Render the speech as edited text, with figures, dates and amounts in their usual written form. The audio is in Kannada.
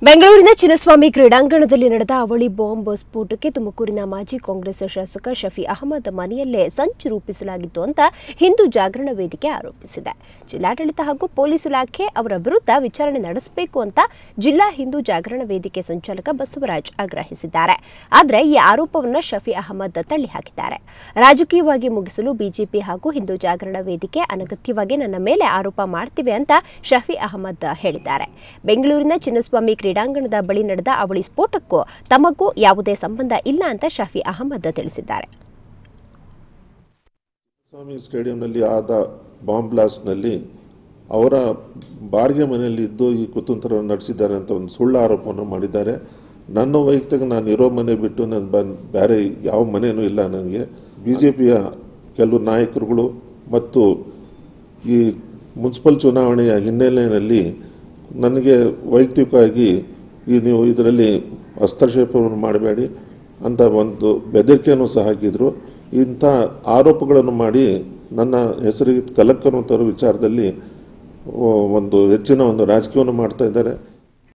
ಬೆಂಗಳೂರಿನ ಚಿನ್ನಸ್ವಾಮಿ ಕ್ರೀಡಾಂಗಣದಲ್ಲಿ ನಡೆದ ಅವಳಿ ಬಾಂಬ್ ಸ್ಫೋಟಕ್ಕೆ ತುಮಕೂರಿನ ಮಾಜಿ ಕಾಂಗ್ರೆಸ್ ಶಾಸಕ ಶಫಿ ಅಹಮದ್ ಮನೆಯಲ್ಲೇ ಸಂಚು ರೂಪಿಸಲಾಗಿತ್ತು ಅಂತ ಹಿಂದೂ ಜಾಗರಣ ವೇದಿಕೆ ಆರೋಪಿಸಿದೆ. ಜಿಲ್ಲಾಡಳಿತ ಹಾಗೂ ಪೊಲೀಸ್ ಇಲಾಖೆ ಅವರ ವಿರುದ್ಧ ವಿಚಾರಣೆ ನಡೆಸಬೇಕು ಅಂತ ಜಿಲ್ಲಾ ಹಿಂದೂ ಜಾಗರಣ ವೇದಿಕೆ ಸಂಚಾಲಕ ಬಸವರಾಜ್ ಆಗ್ರಹಿಸಿದ್ದಾರೆ. ಆದರೆ ಈ ಆರೋಪವನ್ನು ಶಫಿ ಅಹಮದ್ ತಳ್ಳಿಹಾಕಿದ್ದಾರೆ. ರಾಜಕೀಯವಾಗಿ ಮುಗಿಸಲು ಬಿಜೆಪಿ ಹಾಗೂ ಹಿಂದೂ ಜಾಗರಣ ವೇದಿಕೆ ಅನಗತ್ಯವಾಗಿ ನನ್ನ ಮೇಲೆ ಆರೋಪ ಮಾಡ್ತಿವೆ ಅಂತ ಶಫಿ ಅಹಮದ್ ಹೇಳಿದ್ದಾರೆ. ಬೆಂಗಳೂರಿನ ಚಿನ್ನಸ್ವಾಮಿ ಕ್ರೀಡಾಂಗಣದ ಬಳಿ ನಡೆದ ಅವಳಿ ಸ್ಫೋಟಕ್ಕೂ ತಮಗೂ ಯಾವುದೇ ಸಂಬಂಧ ಇಲ್ಲ ಅಂತ ಶಫಿ ಅಹಮದ್ ತಿಳಿಸಿದ್ದಾರೆ. ಸ್ವಾಮಿ ಸ್ಟೇಡಿಯಂನಲ್ಲಿ ಆದ ಬಾಂಬ್ ಬ್ಲಾಸ್ಟ್ನಲ್ಲಿ ಅವರ ಬಾಡಿಗೆ ಮನೆಯಲ್ಲಿ ಇದ್ದು ಈ ಕುತಂತ್ರ ನಡೆಸಿದ್ದಾರೆ ಅಂತ ಒಂದು ಸುಳ್ಳು ಆರೋಪವನ್ನು ಮಾಡಿದ್ದಾರೆ. ನನ್ನ ವೈಯಕ್ತಿಕ ನಾನು ಇರೋ ಮನೆ ಬಿಟ್ಟು ನಾನು ಬೇರೆ ಯಾವ ಮನೆಯೂ ಇಲ್ಲ. ನನಗೆ ಬಿಜೆಪಿಯ ಕೆಲವು ನಾಯಕರುಗಳು ಮತ್ತು ಈ ಮುನ್ಸಿಪಲ್ ಚುನಾವಣೆಯ ಹಿನ್ನೆಲೆಯಲ್ಲಿ ನನಗೆ ವೈಯಕ್ತಿಕವಾಗಿ ನೀವು ಇದರಲ್ಲಿ ಹಸ್ತಕ್ಷೇಪವನ್ನು ಮಾಡಬೇಡಿ ಅಂತ ಒಂದು ಬೆದರಿಕೆಯನ್ನು ಸಹ ಹಾಕಿದರು. ಇಂಥ ಆರೋಪಗಳನ್ನು ಮಾಡಿ ನನ್ನ ಹೆಸರಿಗೆ ಕಲಕನ್ನು ತರುವ ವಿಚಾರದಲ್ಲಿ ಒಂದು ಹೆಚ್ಚಿನ ಒಂದು ರಾಜಕೀಯವನ್ನು ಮಾಡ್ತಾ ಇದ್ದಾರೆ.